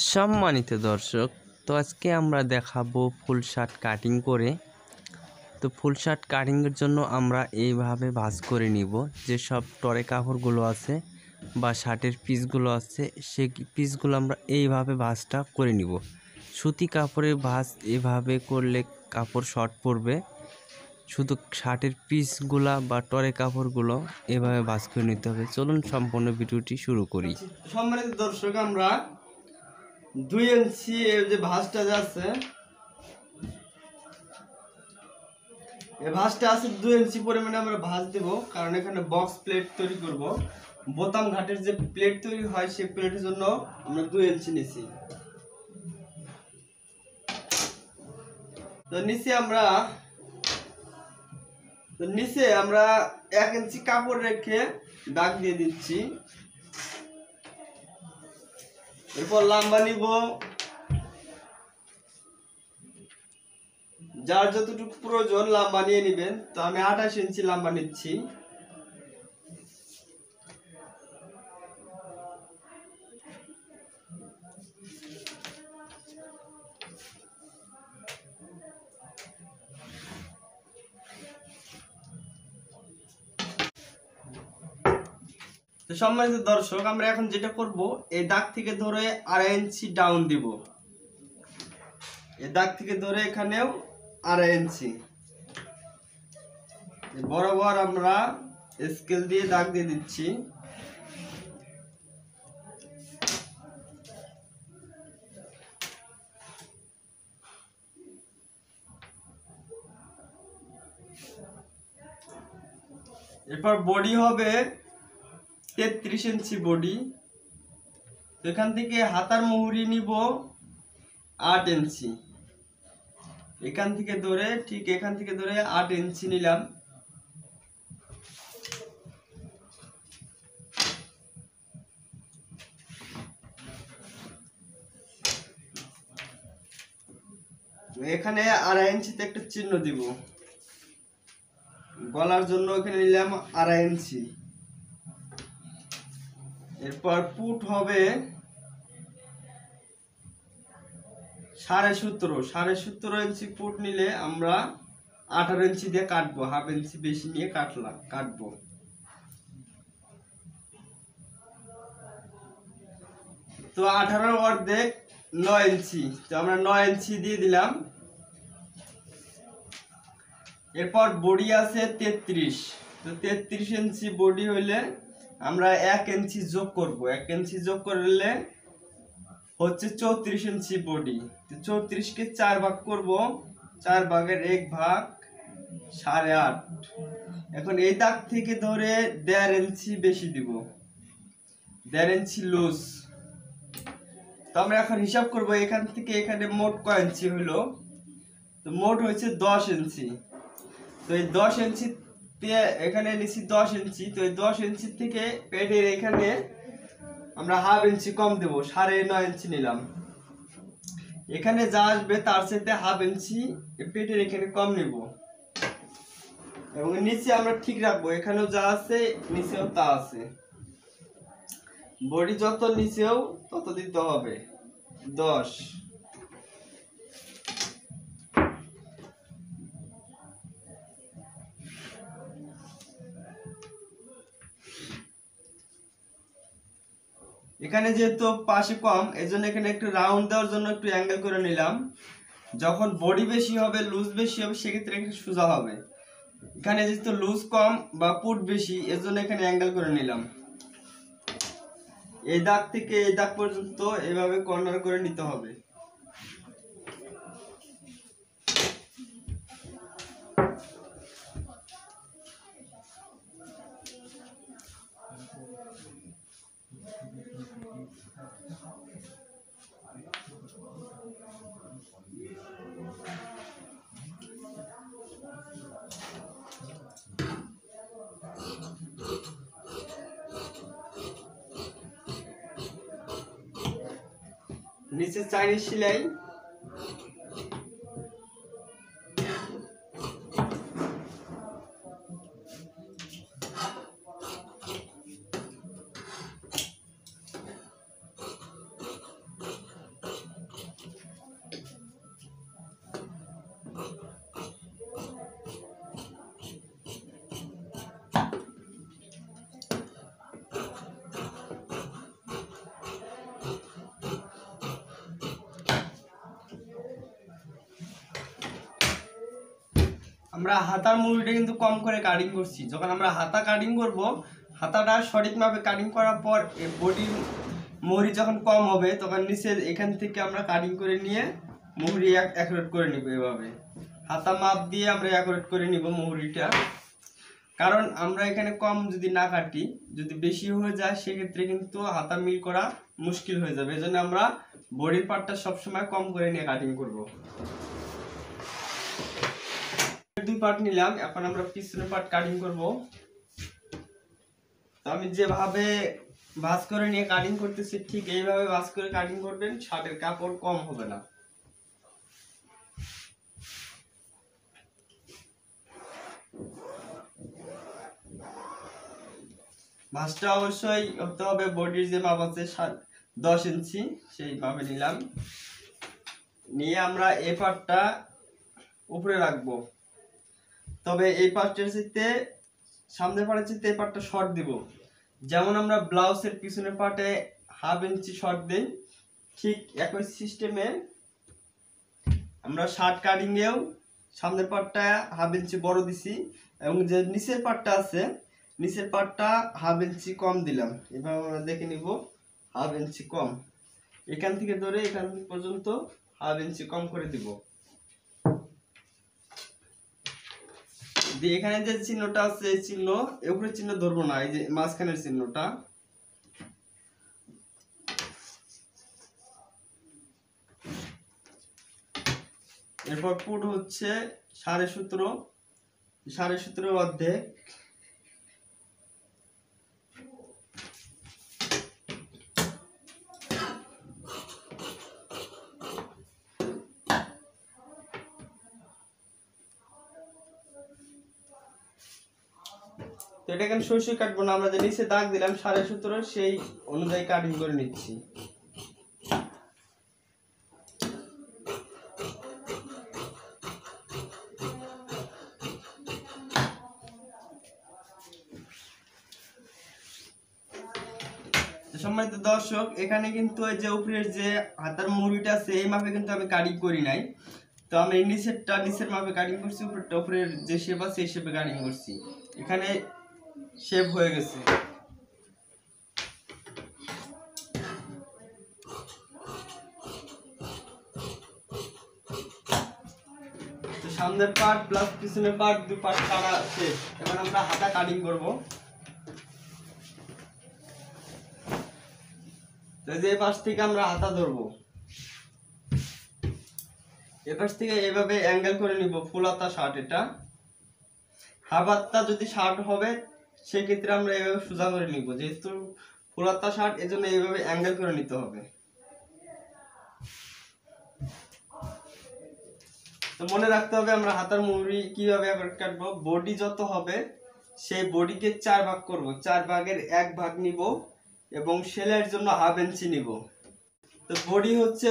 সম্মানিত দর্শক, তো আজকে আমরা দেখাবো ফুল শার্ট কাটিং করে। তো ফুল শার্ট কাটিংয়ের জন্য আমরা এইভাবে ভাঁজ করে নিব। যেসব টরে কাপড়গুলো আছে বা শার্টের পিসগুলো আছে সেই পিসগুলো আমরা এইভাবে ভাঁজটা করে নিব। সুতি কাপড়ের ভাঁজ এভাবে করলে কাপড় শর্ট পড়বে। শুধু শার্টের পিসগুলা বা টরে কাপড়গুলো এভাবে ভাঁজ করে নিতে হবে। চলুন সম্পূর্ণ ভিডিওটি শুরু করি। সম্মানিত দর্শক, আমরা 2 ইঞ্চি এর যে ভাঁজটা আছে, এই ভাঁজটা আছে 2 ইঞ্চি পরিমাণে আমরা ভাঁজ দেব, কারণ এখানে বক্স প্লেট তৈরি করব। বোতাম ঘাটের যে প্লেট তৈরি হয় সেই প্লেটের জন্য আমরা 2 ইঞ্চি নিছি। তো নিচে আমরা 1 ইঞ্চি কাপড় রেখে দাগ দিয়ে দিচ্ছি। এরপর লম্বা নিব, যার যতটুকু প্রয়োজন লম্বা নিয়ে নেবেন। তো আমি 28 ইঞ্চি লম্বা নিচ্ছি। তো সম্মানিত দর্শক, আমরা এখন যেটা করব, এই দাগ থেকে ধরে 2.5 ইঞ্চি ডাউন দিব। এই দাগ থেকে ধরে এখানেও 2.5 ইঞ্চি বরাবর আমরা স্কেল দিয়ে দাগ দিয়ে দিচ্ছি। এরপর বডি হবে 33 ইঞ্চি বডি। তো এখান থেকে হাতার মুহুরি নিব 8 ইঞ্চি। এখান থেকে ধরে ঠিক এখান থেকে ধরে 8 ইঞ্চি নিলাম। এখানে 2.5 ইঞ্চিতে একটা চিহ্ন দিব। গলার জন্য এখানে নিলাম 2.5 ইঞ্চি। এরপর পুট হবে 17.5 ইঞ্চি পুট নিলে আমরা 18 ইঞ্চি দিয়ে কাটবো, হাফ ইঞ্চি বেশি নিয়ে কাটবো। তো 18 অর্ধেক 9 ইঞ্চি, তো আমরা 9 ইঞ্চি দিয়ে দিলাম। এরপর বডি আছে 33, তো 33 ইঞ্চি বডি হইলে আমরা 1 ইঞ্চি যোগ করব। 1 ইঞ্চি যোগ করলে হচ্ছে 34 ইঞ্চি বডি। তো 34 কে 4 ভাগ করব, 4 ভাগের 1 ভাগ 8.5। এখন এই দাগ থেকে ধরে 1.5 ইঞ্চি বেশি দিব, 1.5 ইঞ্চি লুজ। তো আমরা এখন হিসাব করব এখান থেকে এখানে মোট কয় ইঞ্চি হলো। তো মোট হয়েছে 10 ইঞ্চি। তো এই 10 ইঞ্চি এখানে নিচ্ছি 10 ইঞ্চি। তো এই 10 ইঞ্চি থেকে পেটের এখানে আমরা হাফ ইঞ্চি কম দেব, 9.5 ইঞ্চি নিলাম। এখানে যা আসবে তার সাথে হাফ ইঞ্চি পেটের এখানে কম নিব, এবং নিচে আমরা ঠিক রাখবো। এখানেও যা আছে নিচেও তা আছে। বডি যত নিচেও তত দিতে হবে 10। এখানে যেহেতু পাশে কম, এজন্য এখানে একটু রাউন্ড দেওয়ার জন্য একটু অ্যাঙ্গেল করে নিলাম। যখন বডি বেশি হবে, লুজ বেশি হবে, সেক্ষেত্রে একটু সোজা হবে। এখানে যেহেতু লুজ কম বা পুট বেশি, এজন্য এখানে অ্যাঙ্গেল করে নিলাম। এই দাগ থেকে এই দাগ পর্যন্ত এভাবে কর্নার করে নিতে হবে। নিচে চাইনিজ সেলাই, আমরা হাতার মুড়িটা কিন্তু কম করে কাটিং করছি। যখন আমরা হাতা কাটিং করব, হাতাটা সঠিকভাবে কাটিং করার পর বডির মুড়ি যখন কম হবে তখন নিচের এখান থেকে আমরা কাটিং করে নিয়ে মুহুরি অ্যাকুরেট করে নিব। এভাবে হাতা মাপ দিয়ে আমরা অ্যাকুরেট করে নিব মুহুরিটা। কারণ আমরা এখানে কম যদি না কাটি, যদি বেশি হয়ে যায় সেক্ষেত্রে কিন্তু হাতা মিল করা মুশকিল হয়ে যাবে। এজন্য আমরা বডির পার্টটা সবসময় কম করে নিয়ে কাটিং করব। দুই পার্ট নিলাম, এখন আমরা পিছনের পার্ট কাটিং করব। তো আমি যেভাবে ভাঁজ করে নিয়ে কাটিং করতেছি ঠিক এইভাবে ভাঁজ করে কাটিং করবেন, শার্টের কাপড় কম হবে না। ভাঁজটা অবশ্যই হতে হবে বডির যে মাপ আছে 10 ইঞ্চি, সেই মাপে নিলাম। নিয়ে আমরা এই পার্টটা উপরে রাখবো। তবে এই পার্টের চাইতে সামনের পার্টের চাইতে এই পার্টটা শর্ট দিব। যেমন আমরা ব্লাউজের পিছনের পার্টে 1/2 ইঞ্চি শর্ট দেই, ঠিক একই সিস্টেমে আমরা শার্ট কাটিং এও সামনের পার্টটা 1/2 ইঞ্চি বড় দিছি এবং যে নিচের পার্টটা আছে নিচের পার্টটা 1/2 ইঞ্চি কম দিলাম। এভাবে আমরা দেখে নিব 1/2 ইঞ্চি কম, এখান থেকে ধরে এখান পর্যন্ত 1/2 ইঞ্চি কম করে দিব। এখানে যে চিহ্নটা আছে এই চিহ্ন, উপরের চিহ্ন ধরবো না, এই যে মাঝখানের চিহ্নটা। এরপর পুট হচ্ছে 17.5, 17.5 অর্ধেক। তো এটা এখানে সরাসরি কাটবো না, আমরা যে নিচে দাগ দিলাম 17.5 সেই অনুযায়ী কাটিং করে নিচ্ছি। সম্মানিত দর্শক, এখানে কিন্তু এই যে উপরের যে হাতার মুড়িটা আছে এই মাপে কিন্তু আমি কাটিং করি নাই। তো আমি নিচেরটা নিচের মাপে কাটিং করছি, উপরেরটা উপরের যে শেপ আছে এই শেপে কাটিং করছি। এখানে শেপ হয়ে গেছে। তো সামনের পার্ট প্লাস পিছনের পার্ট দুই পার্ট কাটা শেষ। এবার আমরা হাতা কাটিং করব। তো যে পাশ থেকে আমরা হাতা ধরবো, এ পাশ থেকে এইভাবে অ্যাঙ্গেল করে নিব। ফুল হাতা শার্ট, এটা হাফ হাতা যদি শার্ট হবে সেক্ষেত্রে আমরা এইভাবে সোজা করে নিব। যেহেতু ফুল হাতা শার্ট এজন্য এইভাবে অ্যাঙ্গেল করে নিতে হবে। তো মনে রাখতে হবে আমরা হাতার মুহুরি কিভাবে কাটবো। বডি যত হবে সেই বডিকে 4 ভাগ করব, 4 ভাগের 1 ভাগ নিব এবং সেলাইয়ের জন্য 1/2 ইঞ্চি নিব। তো বডি হচ্ছে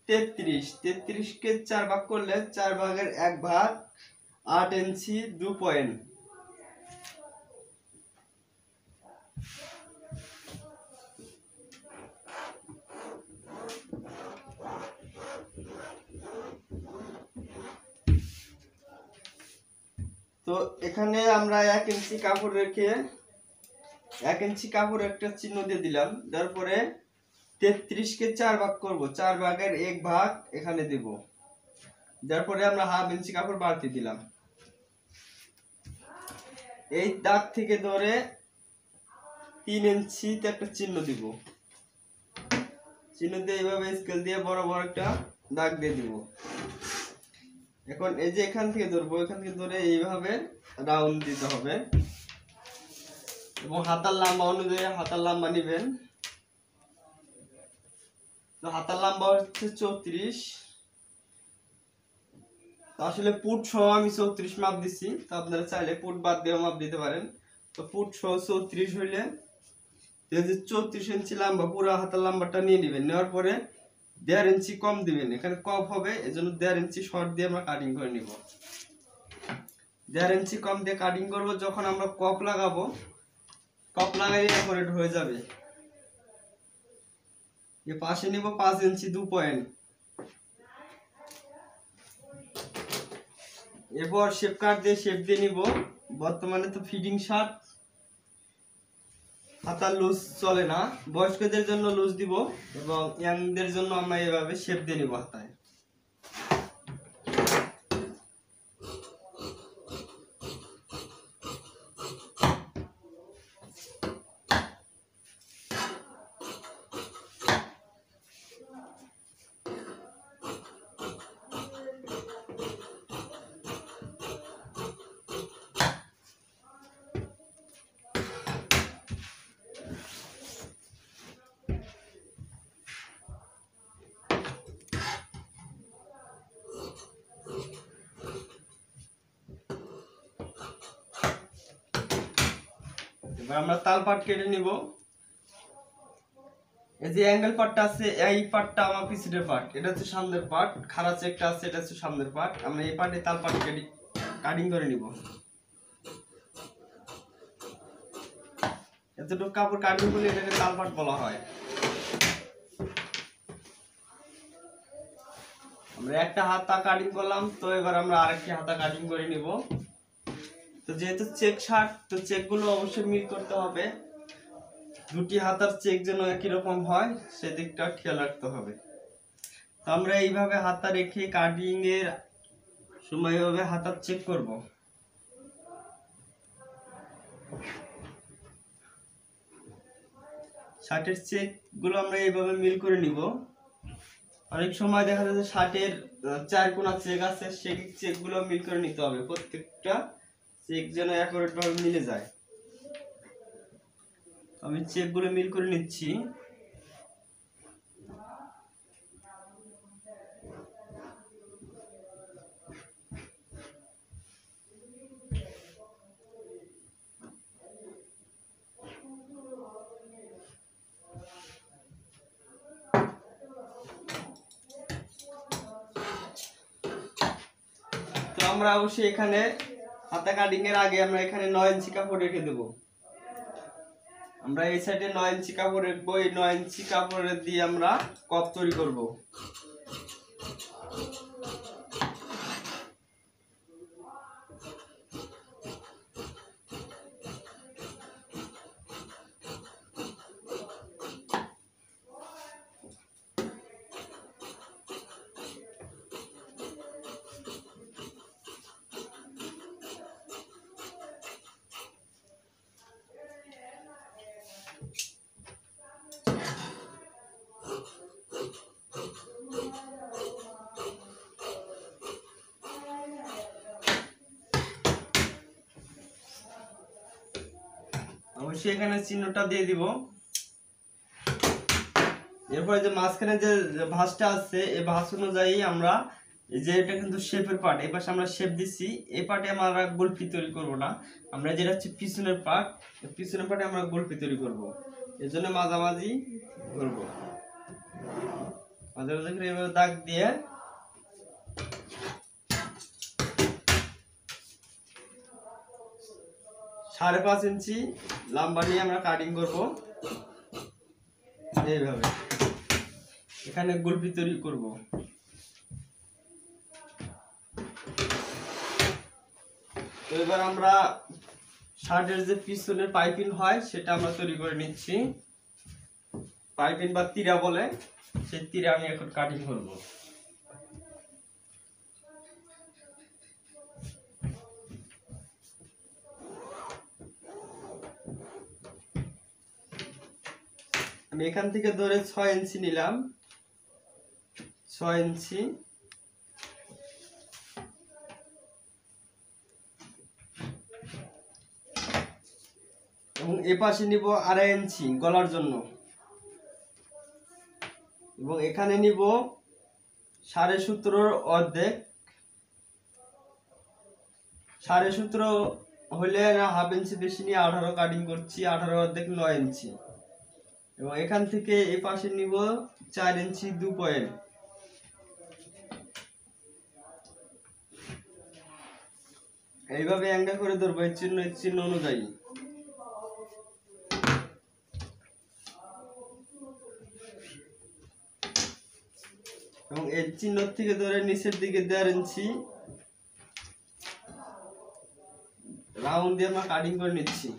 33, 33 কে 4 ভাগ করলে 4 ভাগের 1 ভাগ 8 ইঞ্চি 2 পয়েন্ট। তো এখানে আমরা 1 ইঞ্চি কাপড় রেখে 1 ইঞ্চি কাপড় একটা চিহ্ন দিয়ে দিলাম। তারপরে 33 কে 4 ভাগ করব, 4 ভাগের 1 ভাগ এখানে দেব। তারপরে আমরা 1/2 ইঞ্চি কাপড় বাড়তি দিলাম। এই দাগ থেকে ধরে 3 ইঞ্চিতে একটা চিহ্ন দিব। চিহ্ন দিয়ে এইভাবে স্কেল দিয়ে বড় বড় একটা দাগ দিয়ে দিব। এখন এই যে এখান থেকে ধরবো, এখান থেকে ধরে এইভাবে রাউন্ড দিতে হবে এবং হাতার লম্বা অনুযায়ী হাতার লম্বা নেবেন। তো হাতার লম্বা হচ্ছে 34। তো আসলে পুট সহ আমি 34 মাপ দিছি, তো আপনারা চাইলে পুট বাদ দিয়ে মাপ দিতে পারেন। তো পুট সহ 34 হইলে 34 ইঞ্চি লম্বা পুরো হাতার লম্বাটা নিয়ে নেবেন। নেওয়ার পরে 1.5 ইঞ্চি কম দিবেন, এখানে কপ হবে এজন্য 1.5 ইঞ্চি শর্ট দিয়ে আমরা কাটিং করে নিব। 1.5 ইঞ্চি কম দিয়ে কাটিং করব। যখন আমরা কপ লাগাবো, কপ লাগাইলে অ্যাকুরেট হয়ে যাবে। এই পাশে নিব 5 ইঞ্চি 2 পয়েন্ট। এরপর শেপ কাট দিয়ে শেপ দিয়ে নিব। বর্তমানে তো ফিটিং শার্ট হাতার লুজ চলে না, বয়স্কদের জন্য লুজ দিব এবং ইয়াংদের জন্য আমরা এভাবে শেপ দিয়ে নিব হাতায়। এবার আমরা তাল পাট কেটে নিব। এই যে অ্যাঙ্গেল পাটটা আছে, এই পাটটা আমার পিছনের পাট, এটা হচ্ছে সামনের পাট। খাড়া চেকটা আছে, এটা হচ্ছে সামনের পাট। আমরা এই পাটে তাল পাট কাটিং করে নিব। এতটুকু কাপড় কাটিং করলে এটাকে তাল পাট বলা হয়। আমরা একটা হাতা কাটিং করলাম, তো এবার আমরা আরেকটি হাতা কাটিং করে নিব। তো যেহেতু চেক শার্ট, তো চেক গুলো অবশ্যই মিল করতে হবে। দুটি হাতার চেক যেন একই রকম হয় সেদিকটা খেয়াল রাখতে হবে। তো আমরা এইভাবে হাতা রেখে কাটিং এর সময় এভাবে হাতার চেক করব। শার্টের চেক গুলো আমরা এইভাবে মিল করে নিব। অনেক সময় দেখা যাচ্ছে শার্টের 4 কোণা চেক আছে, সেই চেক গুলো মিল করে নিতে হবে। প্রত্যেকটা চেক যেন অ্যাকুরেট ভাবে মিলে যায়। আমি চেক গুলো মিল করে নিচ্ছি। তো আমরা অবশ্যই এখানে হাতা কাটিং এর আগে আমরা এখানে 9 ইঞ্চি কাপড় রেখে দেব। আমরা এই সাইডে 9 ইঞ্চি কাপড় রাখবো। এই 9 ইঞ্চি কাপড় দিয়ে আমরা কপ তৈরি করব। অবশ্যই এখানে চিহ্নটা দিয়ে দিব। এরপরে যে মাঝখানে যে ভাঁজটা আছে, এই ভাঁজ অনুযায়ী আমরা এই যে এটা কিন্তু শেপের পার্ট, এই পাশে আমরা শেপ দিচ্ছি। এই পার্টে আমরা গোলপি তৈরি করব না, আমরা যেটা হচ্ছে পিছনের পার্ট, পিছনের পার্টে আমরা গোলপি তৈরি করব। এর জন্য মাঝামাঝি করব, মাঝামাঝি করে এভাবে দাগ দিয়ে সাড়ে 5 ইঞ্চি লম্বা নিয়ে আমরা কাটিং করব। এইভাবে এখানে গোলপি তৈরি করব। তো এবার আমরা শার্টের যে পিছনের পাইপিং হয় সেটা আমরা তৈরি করে নিচ্ছি। পাইপিং বা তিরা বলে, সেই তিরা আমি এখন কাটিং করব। আমি এখান থেকে ধরে 6 ইঞ্চি নিলাম, 6 ইঞ্চি। এবং এ পাশে নিব 2.5 ইঞ্চি গলার জন্য, এবং এখানে নিব 17.5 অর্ধেক। 17.5 হলে না, হাফ ইঞ্চি বেশি নিয়ে 18 কাটিং করছি। 18 অর্ধেক 9 ইঞ্চি। এবং এখান থেকে এই পাশে নিব 4 ইঞ্চি 2 পয়েন্ট। এইভাবে অ্যাঙ্গেল করে ধরবো এই চিহ্ন অনুযায়ী। এবং এই চিহ্ন থেকে ধরে নিচের দিকে 1.5 ইঞ্চি রাউন্ড দিয়ে আমরা কাটিং করে নিচ্ছি।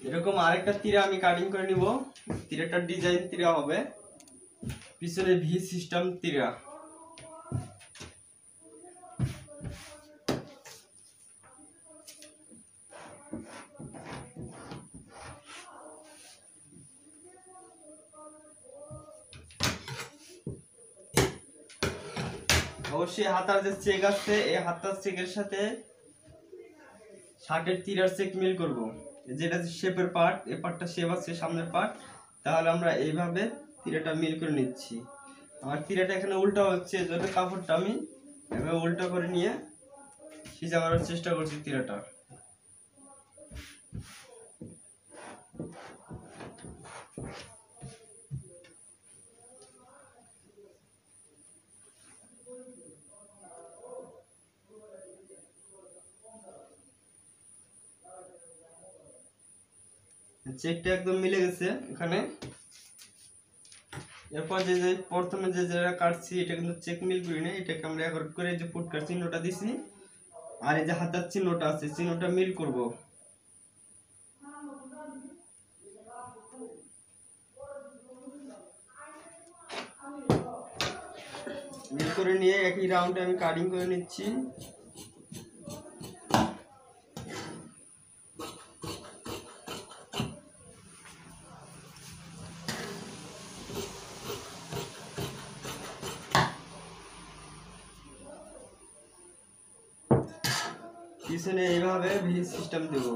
এরকম আরেকটা তীরা আমি কাটিং করে নিব। তীরাটার ডিজাইন তীরা হবে, পিছনে ভি সিস্টেম তীরা। অবশ্যই হাতার যে চেক আছে এই হাতার চেকের সাথে শার্টের তীরার চেক মিল করব। যেটা শেপের পার্ট, এই পার্টটা শেপ আছে সামনের পার্ট, তাহলে আমরা এইভাবে তীরাটা মিল করে নিচ্ছি। আমার তীরাটা এখানে উল্টা হচ্ছে, এজন্য কাপড়টা আমি এভাবে উল্টা করে নিয়ে সিজা মারার চেষ্টা করছি তীরাটা। চেকটা একদম মিলে গেছে এখানে। এরপর যে প্রথমে যে যেটা কাটছি এটা কিন্তু চেক মিল করি না, এটাকে আমরা একর করে যে ফুটকার চিহ্নটা দিছি, আর এই যে হাতার চিহ্নটা আছে চিহ্নটা মিল করব। মিল করে নিয়ে একই রাউন্ডে আমি কাটিং করে নিচ্ছি। পিছনে এইভাবে ভি সিস্টেম দেব।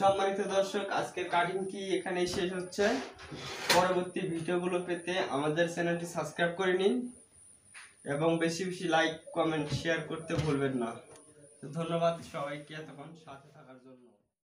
সম্মানিত দর্শক, আজকের কাটিং কি এখানেই শেষ হচ্ছে। পরবর্তী ভিডিওগুলো পেতে আমাদের চ্যানেলটি সাবস্ক্রাইব করে নিন এবং বেশি বেশি লাইক কমেন্ট শেয়ার করতে ভুলবেন না। ধন্যবাদ সবাইকে এতক্ষণ সাথে থাকার জন্য।